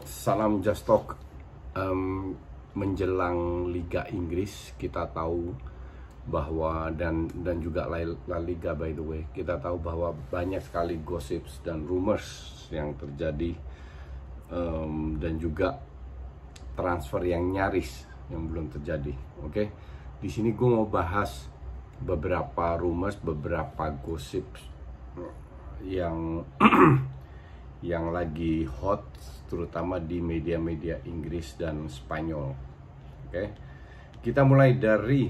Salam Just Talk. Menjelang Liga Inggris, kita tahu bahwa dan juga La Liga, by the way, kita tahu bahwa banyak sekali gossips dan rumors yang terjadi, dan juga transfer yang nyaris yang belum terjadi. Oke, di sini gue mau bahas beberapa rumors, beberapa gossips yang yang lagi hot, terutama di media-media Inggris dan Spanyol. Oke, kita mulai dari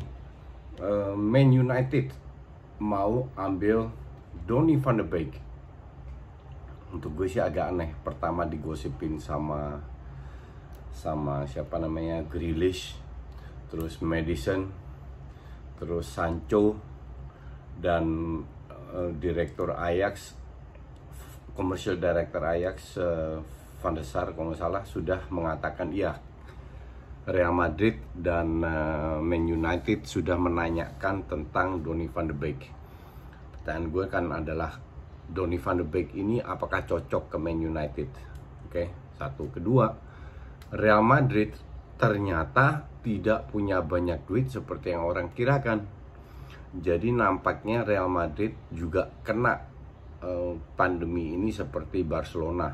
Man United mau ambil Donny van de Beek. Untuk gue sih agak aneh. Pertama digosipin sama siapa namanya, Grealish, terus Maddison, terus Sancho, dan direktur Ajax, Commercial Director Ajax, Van der Sar kalau nggak salah, sudah mengatakan iya, Real Madrid dan Man United sudah menanyakan tentang Donny van de Beek. Pertanyaan gue kan adalah, Donny van de Beek ini apakah cocok ke Man United? Oke, satu. Kedua, Real Madrid ternyata tidak punya banyak duit seperti yang orang kirakan. Jadi nampaknya Real Madrid juga kena pandemi ini seperti Barcelona,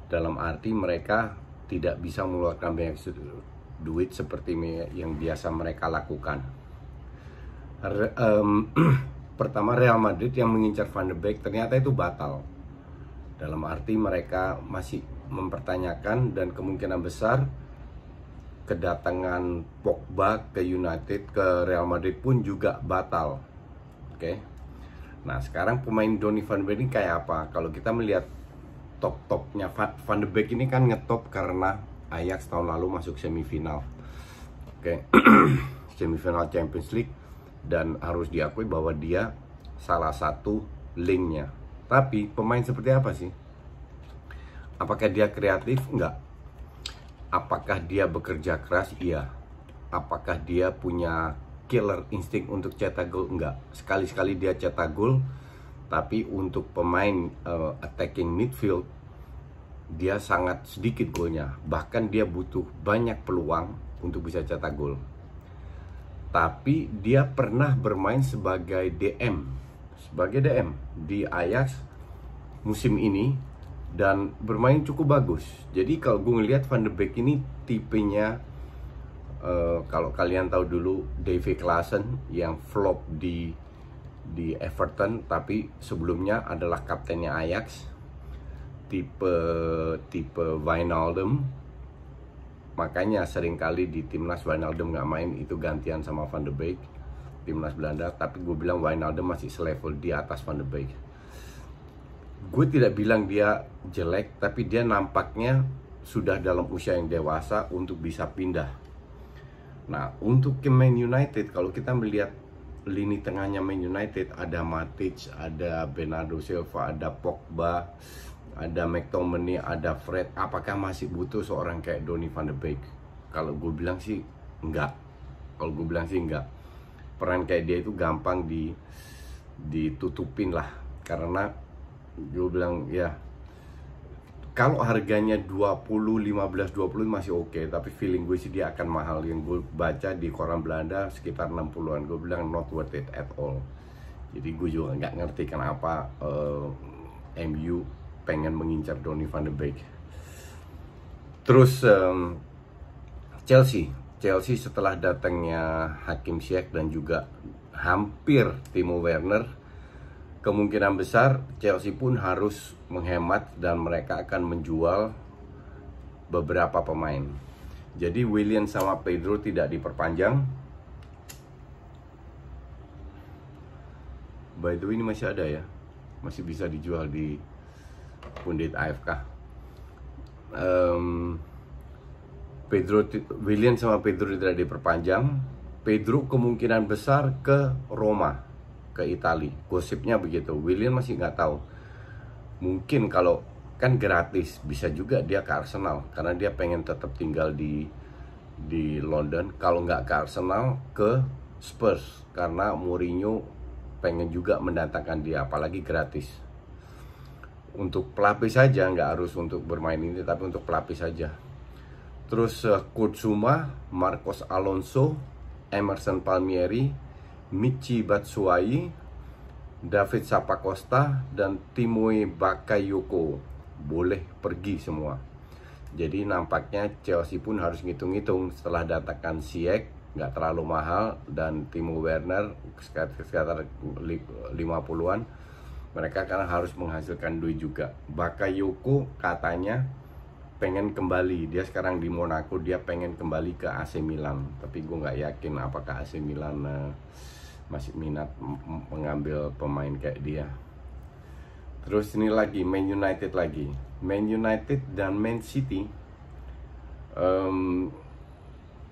dalam arti mereka tidak bisa mengeluarkan banyak duit seperti yang biasa mereka lakukan. Pertama, Real Madrid yang mengincar Van de Beek ternyata itu batal, dalam arti mereka masih mempertanyakan, dan kemungkinan besar kedatangan Pogba ke United, ke Real Madrid pun juga batal. Oke. Nah, sekarang pemain Donny van de Beek ini kayak apa? Kalau kita melihat top-topnya, Van de Beek ini kan ngetop karena Ajax tahun lalu masuk semifinal. Oke. Semifinal Champions League, dan harus diakui bahwa dia salah satu linknya. Tapi pemain seperti apa sih? Apakah dia kreatif? Enggak. Apakah dia bekerja keras? Iya. Apakah dia punya killer insting untuk cetak gol? Enggak. Sekali-sekali dia cetak gol, tapi untuk pemain attacking midfield, dia sangat sedikit golnya. Bahkan dia butuh banyak peluang untuk bisa cetak gol. Tapi dia pernah bermain sebagai DM di Ajax musim ini, dan bermain cukup bagus. Jadi kalau gue ngelihat Van de Beek ini tipenya, kalau kalian tahu dulu Davy Klaassen yang flop di Everton, tapi sebelumnya adalah kaptennya Ajax, tipe Wijnaldum. Makanya seringkali di timnas Wijnaldum nggak main, itu gantian sama Van de Beek, timnas Belanda. Tapi gue bilang Wijnaldum masih selevel di atas Van de Beek. Gue tidak bilang dia jelek, tapi dia nampaknya sudah dalam usia yang dewasa untuk bisa pindah. Nah, untuk ke Man United, kalau kita melihat lini tengahnya Man United, ada Matic, ada Bernardo Silva, ada Pogba, ada McTominay, ada Fred. Apakah masih butuh seorang kayak Donny van de Beek? Kalau gue bilang sih enggak. Peran kayak dia itu gampang ditutupin lah, karena gue bilang ya, kalau harganya 15-20 masih oke, tapi feeling gue sih dia akan mahal. Yang gue baca di koran Belanda sekitar 60-an, gue bilang not worth it at all. Jadi gue juga nggak ngerti kenapa MU pengen mengincar Donny van de Beek. Terus Chelsea setelah datangnya Hakim Ziyech dan juga hampir Timo Werner, kemungkinan besar Chelsea pun harus menghemat dan mereka akan menjual beberapa pemain. Jadi Willian sama Pedro tidak diperpanjang. By the way, ini masih ada ya, masih bisa dijual di Pundit AFK. Willian sama Pedro tidak diperpanjang. Pedro kemungkinan besar ke Roma, ke Italia. Gosipnya begitu. Willian masih nggak tahu. Mungkin kalau kan gratis, bisa juga dia ke Arsenal karena dia pengen tetap tinggal di London. Kalau nggak ke Arsenal, ke Spurs karena Mourinho pengen juga mendatangkan dia, apalagi gratis. untuk pelapis saja, nggak harus untuk bermain ini, tapi untuk pelapis saja. Terus Kutsuma, Marcos Alonso, Emerson Palmieri, Michy Batshuayi, David Zappacosta, dan Timothy Bakayoko boleh pergi semua. Jadi nampaknya Chelsea pun harus ngitung-ngitung setelah datangkan Ziyech, nggak terlalu mahal, dan Timo Werner sekitar 50-an. Mereka kan harus menghasilkan duit juga. Bakayoko katanya pengen kembali, dia sekarang di Monaco, dia pengen kembali ke AC Milan. Tapi gue nggak yakin apakah AC Milan masih minat mengambil pemain kayak dia. Terus ini lagi Man United lagi. Man United dan Man City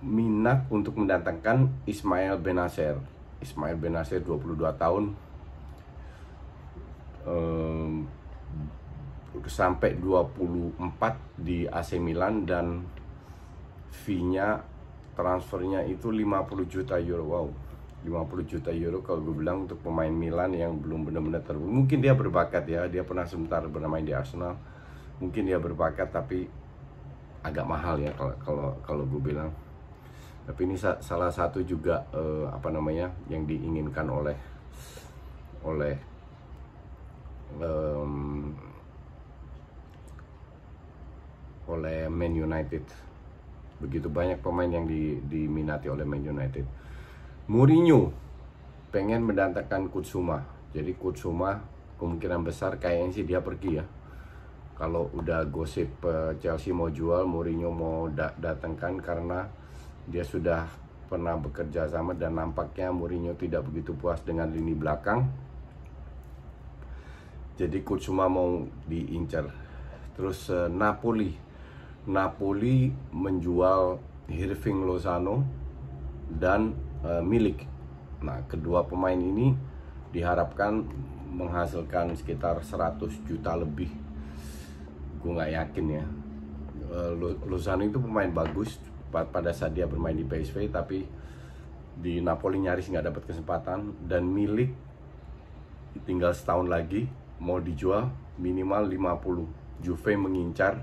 minat untuk mendatangkan Ismail Benacer. Ismail Benacer 22 tahun, sampai 24 di AC Milan, dan fee-nya, transfernya itu 50 juta euro. Wow, 50 juta euro kalau gue bilang untuk pemain Milan yang belum benar-benar terbukti. Mungkin dia berbakat ya, dia pernah sebentar bermain di Arsenal. Mungkin dia berbakat, tapi agak mahal ya kalau gue bilang. Tapi ini salah satu juga yang diinginkan oleh Man United. Begitu banyak pemain yang diminati oleh Man United. Mourinho pengen mendatangkan Kutsuma. Jadi Kutsuma kemungkinan besar kayaknya sih dia pergi ya. Kalau udah gosip Chelsea mau jual, Mourinho mau datangkan, karena dia sudah pernah bekerja sama dan nampaknya Mourinho tidak begitu puas dengan lini belakang. Jadi Kutsuma mau diincar. Terus Napoli menjual Hirving Lozano dan Milik. Nah, kedua pemain ini diharapkan menghasilkan sekitar 100 juta lebih. Gue nggak yakin ya. Lozano itu pemain bagus pada saat dia bermain di PSV, tapi di Napoli nyaris nggak dapat kesempatan. Dan Milik tinggal setahun lagi mau dijual minimal 50. Juve mengincar,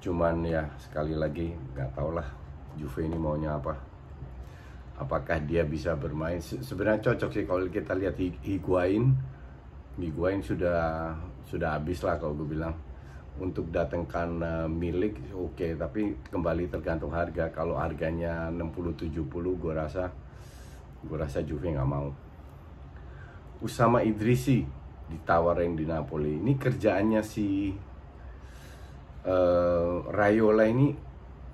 cuman ya sekali lagi nggak tau lah Juve ini maunya apa. Apakah dia bisa bermain? Sebenarnya cocok sih kalau kita lihat Higuain sudah habis lah kalau gue bilang. Untuk datangkan Milik oke, tapi kembali tergantung harga. Kalau harganya 60-70 gue rasa Juve nggak mau. Usama Idrisi ditawarin di Napoli. Ini kerjaannya si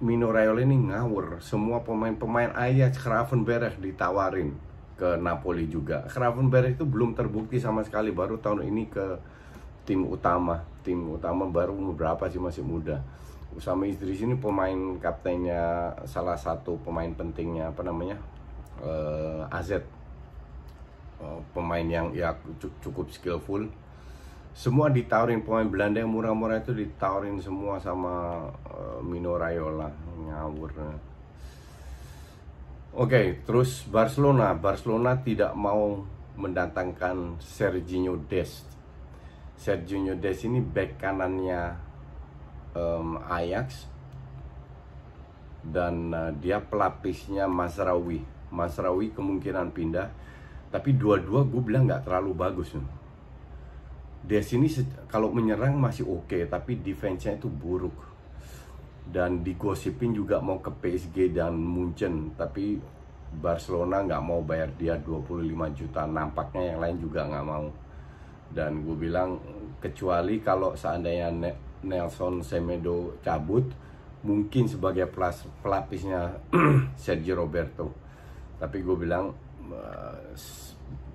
Mino Raiola ini ngawur. Semua pemain Ajax, Gravenberch ditawarin ke Napoli juga. Gravenberch itu belum terbukti sama sekali, baru tahun ini ke tim utama baru umur berapa sih, masih muda. Usama Idrisi ini pemain kaptennya, salah satu pemain pentingnya AZ. Pemain yang ya cukup skillful. Semua ditawarin, pemain Belanda yang murah-murah itu ditawarin semua sama Mino Raiola. Ngawur. Oke, terus Barcelona tidak mau mendatangkan Serginho Dest. Serginho Dest ini bek kanannya Ajax, dan dia pelapisnya Mazraoui kemungkinan pindah. Tapi dua-dua gue bilang nggak terlalu bagus. Des ini kalau menyerang masih oke, tapi defense-nya itu buruk. Dan digosipin juga mau ke PSG dan Munchen, tapi Barcelona nggak mau bayar dia 25 juta. Nampaknya yang lain juga nggak mau. Dan gue bilang kecuali kalau seandainya Nelson Semedo cabut, mungkin sebagai pelapisnya Sergio Roberto. Tapi gue bilang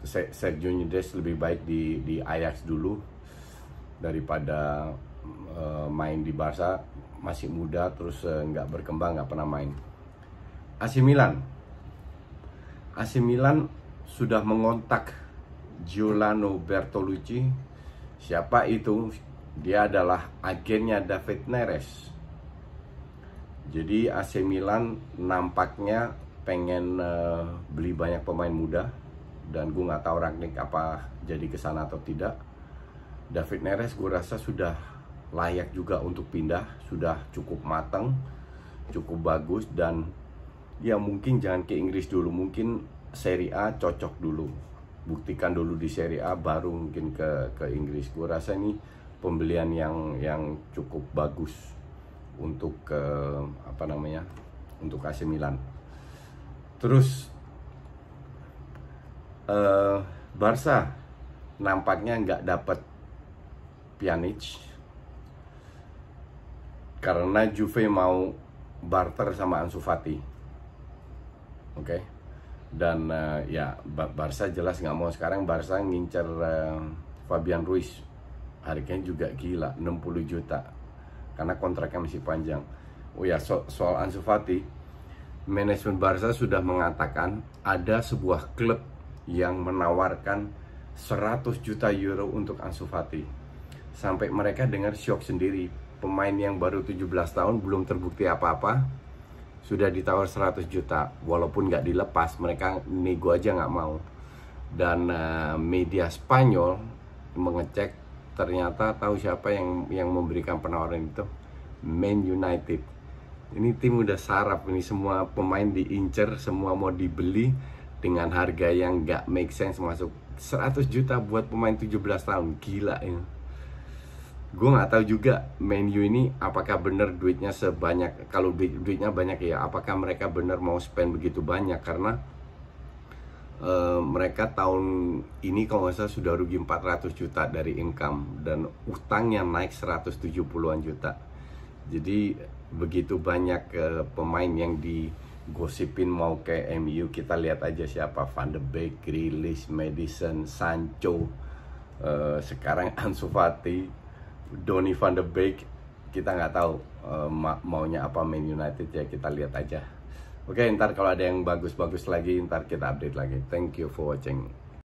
Serginho Dest lebih baik di Ajax dulu daripada main di Barca, masih muda terus nggak berkembang, nggak pernah main. AC Milan sudah mengontak Giuliano Bertolucci. Siapa itu? Dia adalah agennya David Neres. Jadi AC Milan nampaknya pengen beli banyak pemain muda, dan gue nggak tahu Rangnick apa jadi kesana atau tidak. David Neres gue rasa sudah layak juga untuk pindah, sudah cukup matang, cukup bagus, dan ya mungkin jangan ke Inggris dulu, mungkin Serie A cocok dulu, buktikan dulu di Serie A baru mungkin ke Inggris. Gue rasa ini pembelian yang cukup bagus untuk apa namanya, untuk AC Milan. Terus Barca nampaknya nggak dapat Pjanic karena Juve mau barter sama Ansu Fati, oke? Dan ya Barca jelas nggak mau. Sekarang Barca ngincer Fabian Ruiz, harganya juga gila, 60 juta karena kontraknya masih panjang. Oh ya, soal Ansu Fati, manajemen Barca sudah mengatakan ada sebuah klub yang menawarkan 100 juta euro untuk Ansu Fati. Sampai mereka dengar syok sendiri. Pemain yang baru 17 tahun, belum terbukti apa-apa, sudah ditawar 100 juta. Walaupun nggak dilepas, mereka nego aja nggak mau. Dan media Spanyol mengecek, ternyata tahu siapa yang memberikan penawaran itu? Man United. Ini tim udah sarap, ini semua pemain diincer, semua mau dibeli dengan harga yang nggak make sense, masuk 100 juta buat pemain 17 tahun, gila ini. Gue nggak tahu juga Man U ini apakah bener duitnya sebanyak, kalau duitnya banyak ya, apakah mereka bener mau spend begitu banyak, karena mereka tahun ini kalau nggak salah sudah rugi 400 juta dari income, dan utangnya naik 170-an juta. Jadi begitu banyak pemain yang digosipin mau ke MU. Kita lihat aja siapa: Van de Beek, Grealish, Maddison, Sancho, sekarang Ansu Fati, Donny van de Beek. Kita nggak tahu maunya apa Man United, ya kita lihat aja. Oke, ntar kalau ada yang bagus-bagus lagi, ntar kita update lagi. Thank you for watching.